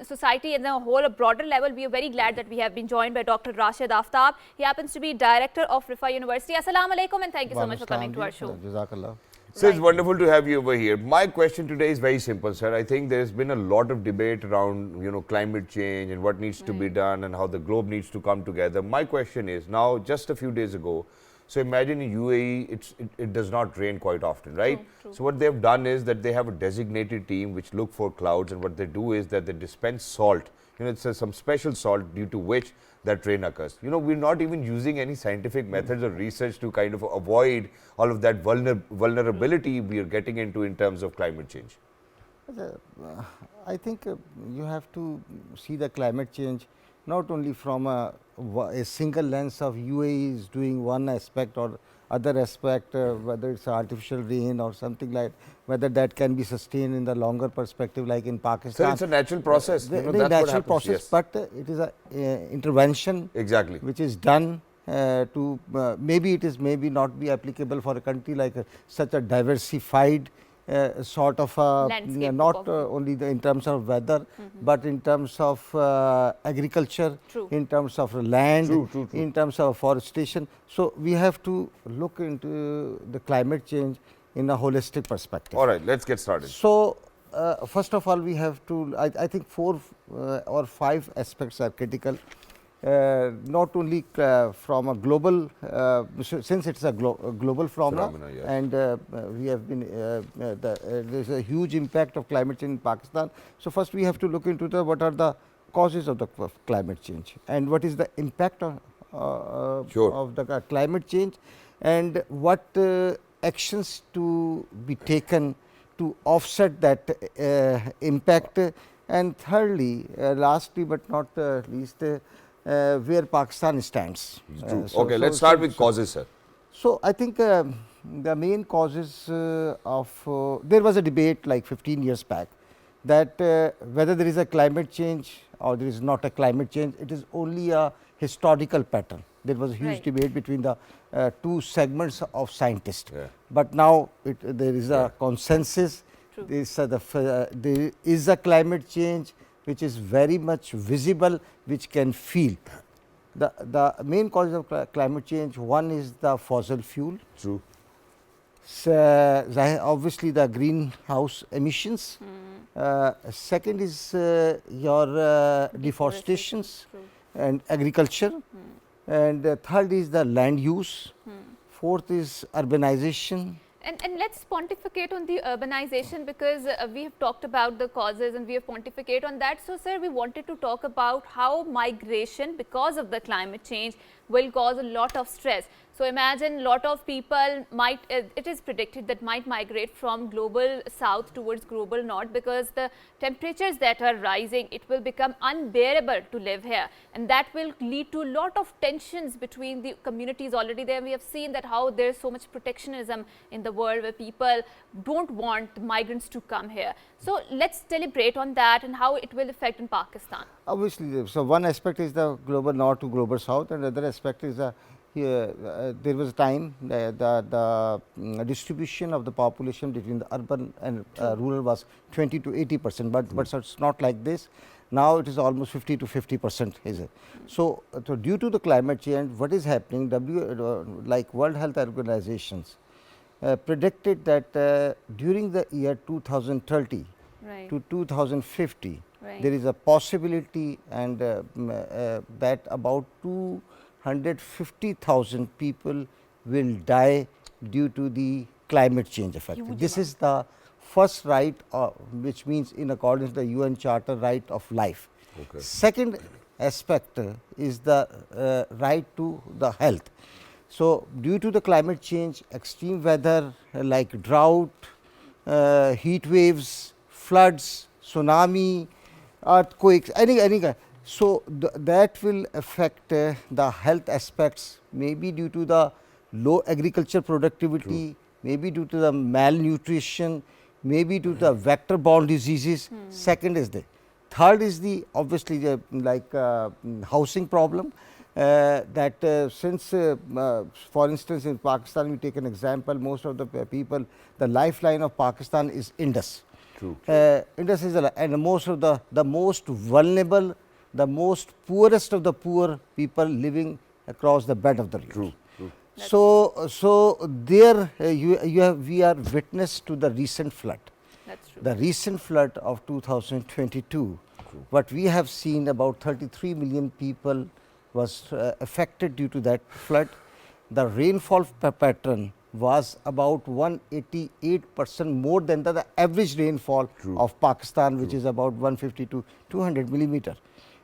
[SPEAKER 2] society and a whole, a broader level, we are very glad that we have been joined by Dr. Rashid Aftab. He happens to be director of Rifa University. Assalamu alaikum, and thank you so much for coming to our show.
[SPEAKER 4] Jazakallah.
[SPEAKER 1] So it's wonderful to have you over here. My question today is very simple, sir. I think there's been a lot of debate around, climate change and what needs to be done and how the globe needs to come together. My question is, now just a few days ago, so imagine in UAE, it does not rain quite often, right?
[SPEAKER 2] True.
[SPEAKER 1] So what they've done is that they have a designated team which look for clouds, and what they do is that they dispense salt. It's some special salt due to which that rain occurs. We're not even using any scientific methods or research to kind of avoid all of that vulnerability we are getting into in terms of climate change.
[SPEAKER 4] I think you have to see the climate change not only from a single lens of UAE is doing one aspect or other aspect, whether it's artificial rain or something like, whether that can be sustained in the longer perspective like in Pakistan.
[SPEAKER 1] So it's a natural process.
[SPEAKER 4] The natural process, yes. But it is a intervention
[SPEAKER 1] exactly
[SPEAKER 4] which is done to maybe it is maybe not be applicable for a country like such a diversified sort of not only in terms of weather, but in terms of agriculture, in terms of land,
[SPEAKER 1] true.
[SPEAKER 4] in terms of forestation. So we have to look into the climate change in a holistic perspective.
[SPEAKER 1] All right, let's get started.
[SPEAKER 4] So first of all, we have to, I think 4 or 5 aspects are critical. Not only from a global, since it's a global phenomena,
[SPEAKER 1] yes.
[SPEAKER 4] and we have been, there's a huge impact of climate change in Pakistan. So first we have to look into what are the causes of the climate change and what is the impact of the climate change, and what actions to be taken to offset that impact, and thirdly, lastly but not least, where Pakistan stands.
[SPEAKER 1] Okay, let's start with causes, sir.
[SPEAKER 4] So I think the main causes of, there was a debate like 15 years back that whether there is a climate change or there is not a climate change, it is only a historical pattern. There was a huge debate between the 2 segments of scientists. But now there is a consensus. There is a climate change which is very much visible, which can feel. The main causes of climate change, one is the fossil fuel.
[SPEAKER 1] True.
[SPEAKER 4] Obviously the greenhouse emissions. Second is your deforestations and agriculture. And third is the land use. Fourth is urbanization.
[SPEAKER 2] And let's pontificate on the urbanization, because we have talked about the causes and we have pontificated on that. So, sir, we wanted to talk about how migration, because of the climate change, will cause a lot of stress. So imagine a lot of people might, it is predicted that might migrate from global south towards global north, because the temperatures that are rising, it will become unbearable to live here, and that will lead to a lot of tensions between the communities already there. We have seen that how there is so much protectionism in the world where people don't want the migrants to come here. So let's deliberate on that and how it will affect in Pakistan.
[SPEAKER 4] Obviously, so one aspect is the global north to global south, and another aspect is there was a time the distribution of the population between the urban and rural was 20 to 80%, but it's not like this. Now it is almost 50 to 50%. Is it? So due to the climate change, what is happening? Like World Health Organizations predicted that during the year 2030 to 2050, there is a possibility and that about 250,000 people will die due to the climate change effect. This is the first right, which means in accordance with the UN Charter, right of life. Okay. Second aspect is the right to the health. So due to the climate change, extreme weather like drought, heat waves, floods, tsunami, earthquakes, any kind. So that will affect the health aspects, maybe due to the low agriculture productivity, maybe due to the malnutrition, maybe due to the vector borne diseases. Second is the third is the obviously the housing problem. That since for instance in Pakistan, we take an example, most of the people, the lifeline of Pakistan is Indus.
[SPEAKER 1] True.
[SPEAKER 4] Indus is and most of the most vulnerable, the most poorest of the poor people living across the bed of the river.
[SPEAKER 1] True. True.
[SPEAKER 4] So there we are witness to the recent flood.
[SPEAKER 2] That's true.
[SPEAKER 4] The recent flood of 2022, what we have seen, about 33 million people was affected due to that flood. The rainfall pattern was about 188% more than the average rainfall of Pakistan, which is about 150 to 200 millimeter.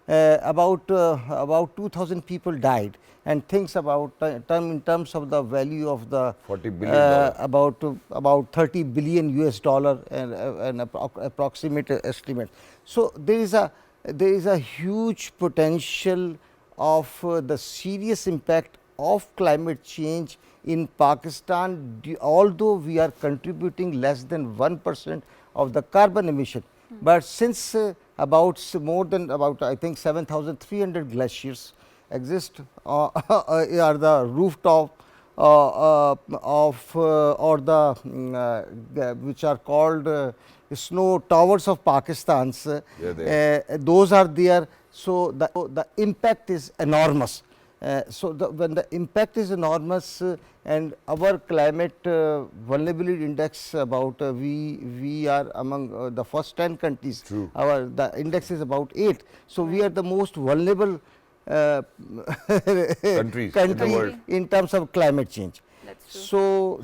[SPEAKER 4] About 2,000 people died, and things about in terms of the value of the
[SPEAKER 1] $40 billion.
[SPEAKER 4] about 30 billion US dollar and an approximate estimate. So there is a huge potential of the serious impact of climate change in Pakistan, although we are contributing less than 1% of the carbon emission. But since more than I think 7,300 glaciers exist are the rooftop of or the which are called snow towers of Pakistan. Those are there. So the impact is enormous. When the impact is enormous and our climate vulnerability index, about we are among the first 10 countries.
[SPEAKER 1] True.
[SPEAKER 4] The index is about 8. So we are the most vulnerable
[SPEAKER 1] Countries in the world.
[SPEAKER 4] in terms of climate change.
[SPEAKER 2] That's true.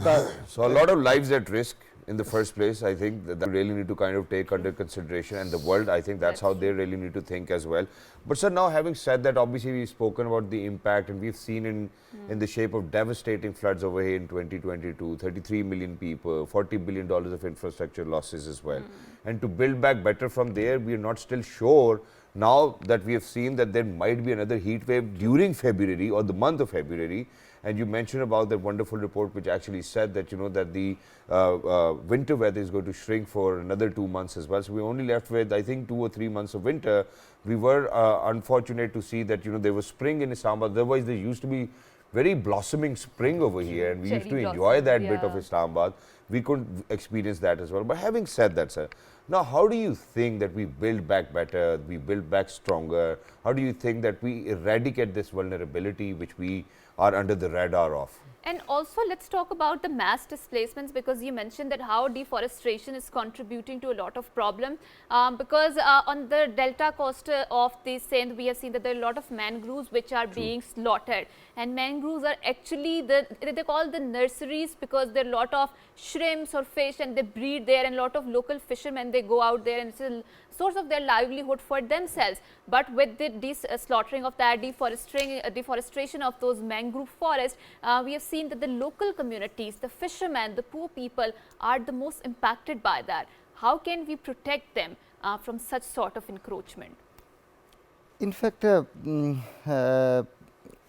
[SPEAKER 1] So a lot of lives at risk in the first place. I think that we really need to kind of take under consideration, and the world, I think that's how they really need to think as well. But sir, now having said that, obviously we've spoken about the impact, and we've seen in the shape of devastating floods over here in 2022, 33 million people, $40 billion of infrastructure losses as well. And to build back better from there, we are not still sure now that we have seen that there might be another heat wave during February or the month of February. And you mentioned about that wonderful report which actually said that, you know, that the winter weather is going to shrink for another 2 months as well. So we're only left with, I think, 2 or 3 months of winter. We were unfortunate to see that, you know, there was spring in Islamabad. Otherwise, there used to be very blossoming spring over here, and we used to enjoy that bit of Islamabad. We couldn't experience that as well. But having said that, sir, now how do you think that we build back better, we build back stronger? How do you think that we eradicate this vulnerability which we are under the radar of?
[SPEAKER 2] And also let's talk about the mass displacements, because you mentioned that how deforestation is contributing to a lot of problem, because on the delta coast of the Sindh, we have seen that there are a lot of mangroves which are being slaughtered, and mangroves are actually they call the nurseries, because there are a lot of shrimps or fish and they breed there, and a lot of local fishermen, they go out there and it's a source of their livelihood for themselves. But with the slaughtering of that, deforestation of those mangrove forests, we have seen that the local communities, the fishermen, the poor people are the most impacted by that. How can we protect them from such sort of encroachment?
[SPEAKER 4] In fact,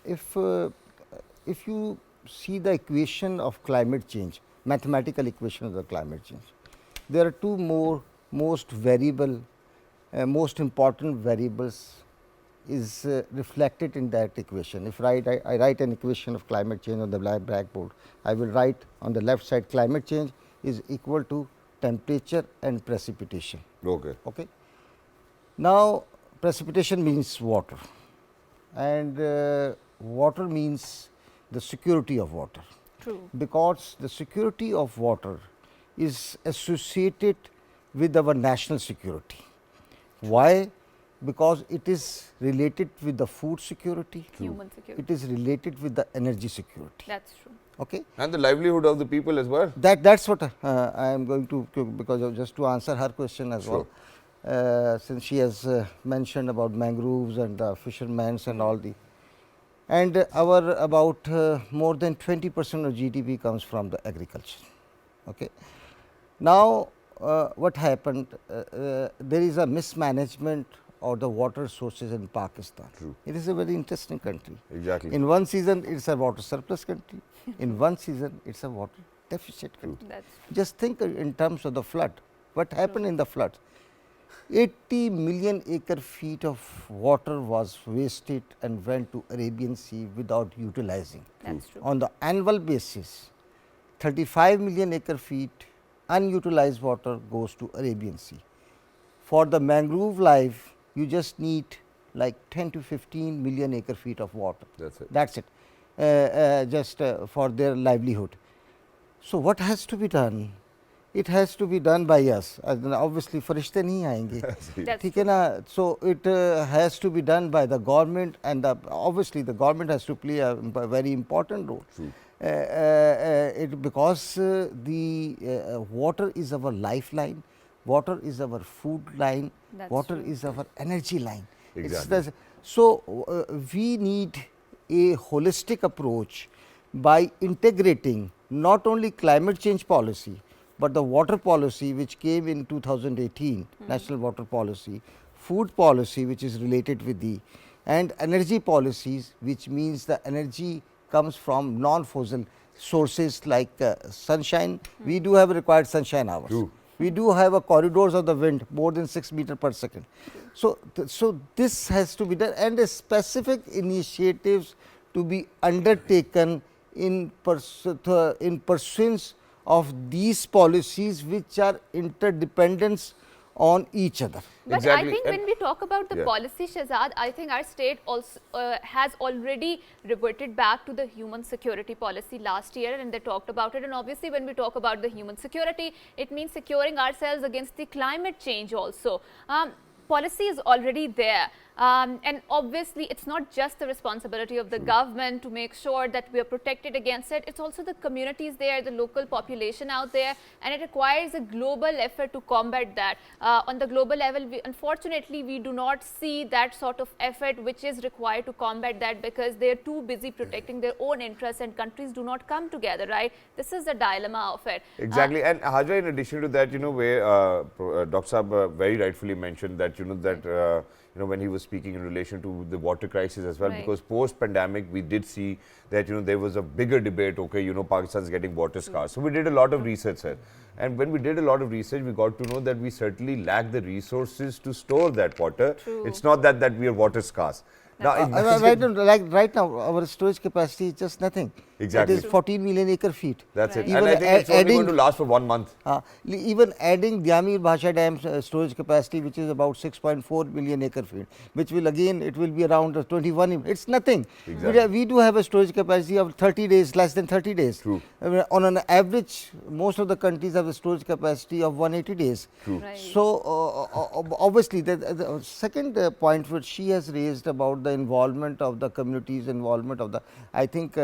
[SPEAKER 4] if you see the equation of climate change, mathematical equation of the climate change, there are two most variable, most important variables is reflected in that equation. If I write an equation of climate change on the blackboard, I will write on the left side climate change is equal to temperature and precipitation. Okay. Now, precipitation means water, and water means the security of water.
[SPEAKER 2] True.
[SPEAKER 4] Because the security of water is associated with our national security. Why? Because it is related with the food security,
[SPEAKER 2] human security.
[SPEAKER 4] it is related with the energy security.
[SPEAKER 2] That's true.
[SPEAKER 4] Okay.
[SPEAKER 1] And the livelihood of the people as well.
[SPEAKER 4] That's what I am going to, because of just to answer her question as well, since she has mentioned about mangroves and the fishermen and all the, and our about more than 20% of GDP comes from the agriculture. Okay. Now, what happened, there is a mismanagement or the water sources in Pakistan.
[SPEAKER 1] True.
[SPEAKER 4] It is a very interesting country.
[SPEAKER 1] Exactly.
[SPEAKER 4] In one season, it is a water surplus country. In one season, it is a water deficit country.
[SPEAKER 2] That's
[SPEAKER 4] Just think in terms of the flood. What happened in the flood? 80 million acre feet of water was wasted and went to Arabian Sea without utilizing.
[SPEAKER 2] That's true.
[SPEAKER 4] On the annual basis, 35 million acre feet unutilized water goes to Arabian Sea. For the mangrove life, you just need like 10 to 15 million acre feet of water.
[SPEAKER 1] That's it.
[SPEAKER 4] That's it, just for their livelihood. So, what has to be done? It has to be done by us. Obviously, फरिश्ते नहीं आएंगे,
[SPEAKER 2] That's
[SPEAKER 4] ठीक है ना? So, it has to be done by the government, and obviously the government has to play a very important role.
[SPEAKER 1] True.
[SPEAKER 4] Because the water is our lifeline, water is our food line,
[SPEAKER 2] That's
[SPEAKER 4] water
[SPEAKER 2] true.
[SPEAKER 4] is our energy line.
[SPEAKER 1] Exactly.
[SPEAKER 4] So, we need a holistic approach by integrating not only climate change policy, but the water policy which came in 2018, national water policy, food policy which is related with the, and energy policies, which means the energy comes from non-fossil sources like sunshine. We do have required sunshine hours.
[SPEAKER 1] True.
[SPEAKER 4] We do have a corridors of the wind more than 6 meters per second. So, so this has to be done, and a specific initiatives to be undertaken in pursuance of these policies which are interdependent on each other.
[SPEAKER 2] But
[SPEAKER 1] Exactly.
[SPEAKER 2] I think
[SPEAKER 1] And
[SPEAKER 2] when we talk about the
[SPEAKER 1] yeah.
[SPEAKER 2] policy, Shahzad, I think our state also has already reverted back to the human security policy last year, and they talked about it. And obviously, when we talk about the human security, it means securing ourselves against the climate change also. Policy is already there. And obviously, it's not just the responsibility of the government to make sure that we are protected against it. It's also the communities there, the local population out there, and it requires a global effort to combat that. On the global level, unfortunately, we do not see that sort of effort which is required to combat that, because they are too busy protecting their own interests, and countries do not come together, right? This is the dilemma of it.
[SPEAKER 1] Exactly. And Haja, in addition to that, you know, where Dr. Saab very rightfully mentioned that, you know, that you know, when he was speaking in relation to the water crisis as well,
[SPEAKER 2] Right.
[SPEAKER 1] because post-pandemic, we did see that, you know, there was a bigger debate, okay, you know, Pakistan's getting water scarce. So, we did a lot of research here. And when we did a lot of research, we got to know that we certainly lack the resources to store that water.
[SPEAKER 2] True.
[SPEAKER 1] It's not that we are water scarce. Now,
[SPEAKER 4] Right now, our storage capacity is just nothing.
[SPEAKER 1] Exactly.
[SPEAKER 4] It is 14 million acre feet.
[SPEAKER 1] That's it.
[SPEAKER 2] Right.
[SPEAKER 1] And I think it's only going to last for 1 month.
[SPEAKER 4] Even adding Dyamir Bhasha Dam storage capacity, which is about 6.4 million acre feet, which will again, it will be around 21, it's nothing.
[SPEAKER 1] Exactly.
[SPEAKER 4] We do have a storage capacity of 30 days, less than 30 days.
[SPEAKER 1] True.
[SPEAKER 4] On an average, most of the countries have a storage capacity of 180 days.
[SPEAKER 1] True.
[SPEAKER 2] Right.
[SPEAKER 4] So, obviously, the second point which she has raised about the involvement of the communities, involvement of the, I think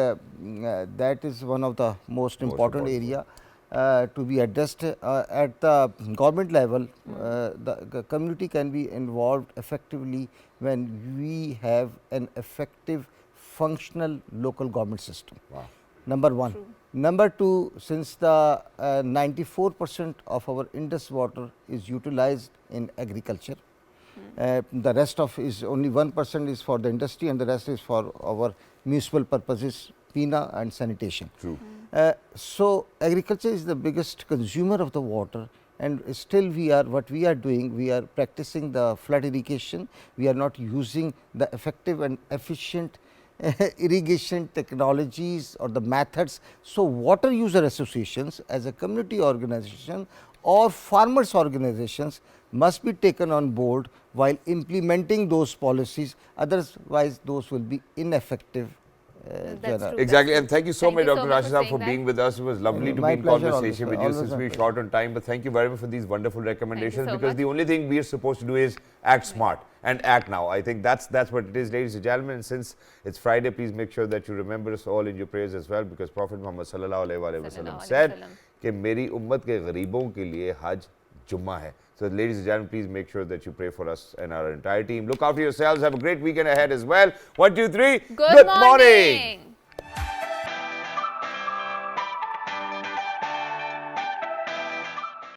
[SPEAKER 4] that is one of the most important area to be addressed at the government level. The community can be involved effectively when we have an effective functional local government system.
[SPEAKER 1] Wow.
[SPEAKER 4] Number one.
[SPEAKER 2] True.
[SPEAKER 4] Number two, since the 94% of our Indus water is utilized in agriculture, the rest of is only 1% is for the industry, and the rest is for our municipal purposes, PINA and sanitation.
[SPEAKER 1] True.
[SPEAKER 4] So, agriculture is the biggest consumer of the water, and still we are, what we are doing, we are practicing the flood irrigation, we are not using the effective and efficient irrigation technologies or the methods. So, water user associations as a community organization or farmers organizations must be taken on board while implementing those policies, otherwise those will be ineffective.
[SPEAKER 2] That's true.
[SPEAKER 1] Exactly, and thank you so much,
[SPEAKER 2] Thank you so
[SPEAKER 1] Dr.
[SPEAKER 2] much
[SPEAKER 1] Rashid
[SPEAKER 2] for
[SPEAKER 1] Saab,
[SPEAKER 2] saying
[SPEAKER 1] for
[SPEAKER 2] that.
[SPEAKER 1] being with us. It was lovely to
[SPEAKER 4] My
[SPEAKER 1] be in
[SPEAKER 4] pleasure,
[SPEAKER 1] conversation with you
[SPEAKER 4] always
[SPEAKER 1] since
[SPEAKER 4] my
[SPEAKER 1] we're
[SPEAKER 4] pleasure.
[SPEAKER 1] short on time. But thank you very much for these wonderful recommendations,
[SPEAKER 2] so
[SPEAKER 1] because
[SPEAKER 2] much.
[SPEAKER 1] the only thing we are supposed to do is act smart and act now. I think that's what it is, ladies and gentlemen. And since it's Friday, please make sure that you remember us all in your prayers as well, because Prophet Muhammad sallallahu alaihi wasallam said कि मेरी उम्मत के गरीबों के लिए हज जुम्मा है. So, ladies and gentlemen, please make sure that you pray for us and our entire team. Look after yourselves. Have a great weekend ahead as well. 1, 2, 3.
[SPEAKER 2] Good morning.